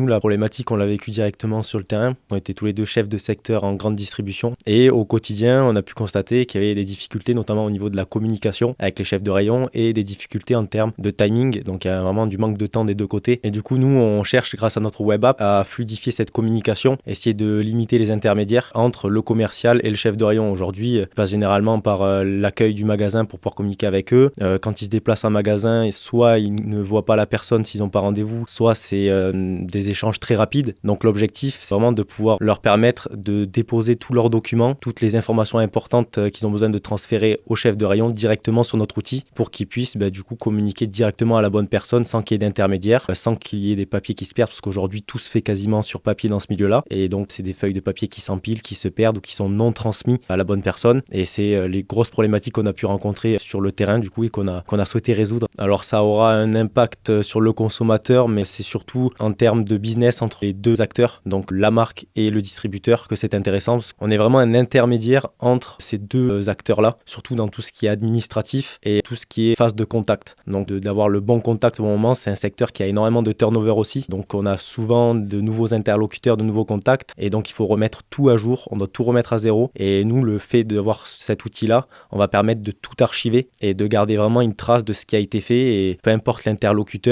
nous, la problématique, on l'a vécu directement sur le terrain. On était tous les deux chefs de secteur en grande distribution. Et au quotidien, on a pu constater qu'il y avait des difficultés, notamment au niveau de la communication avec les chefs de rayon et des difficultés en termes de timing. Donc, il y a vraiment du manque de temps des deux côtés. Et du coup, nous, on cherche, grâce à notre web app, à fluidifier cette communication, essayer de limiter les intermédiaires entre le commercial et le chef de rayon. Aujourd'hui, ça passe généralement par l'accueil du magasin pour pouvoir communiquer avec eux. Quand ils se déplacent en magasin, soit ils ne voient pas la personne s'ils n'ont pas rendez-vous, soit c'est des échanges très rapides. Donc l'objectif, c'est vraiment de pouvoir leur permettre de déposer tous leurs documents, toutes les informations importantes qu'ils ont besoin de transférer au chef de rayon directement sur notre outil pour qu'ils puissent du coup communiquer directement à la bonne personne sans qu'il y ait d'intermédiaire, sans qu'il y ait des papiers qui se perdent, parce qu'aujourd'hui tout se fait quasiment sur papier dans ce milieu-là. Et donc c'est des feuilles de papier qui s'empilent, qui se perdent ou qui sont non transmis à la bonne personne. Et c'est les grosses problématiques qu'on a pu rencontrer sur le terrain du coup et qu'on a souhaité résoudre. Alors ça aura un impact sur le consommateur, mais c'est surtout en termes de business entre les deux acteurs, donc la marque et le distributeur, que c'est intéressant parce qu'on est vraiment un intermédiaire entre ces deux acteurs-là, surtout dans tout ce qui est administratif et tout ce qui est phase de contact. Donc d'avoir le bon contact au bon moment, c'est un secteur qui a énormément de turnover aussi. Donc on a souvent de nouveaux interlocuteurs, de nouveaux contacts et donc il faut remettre tout à jour, on doit tout remettre à zéro. Et nous, le fait d'avoir cet outil-là, on va permettre de tout archiver et de garder vraiment une trace de ce qui a été fait et peu importe l'interlocuteur,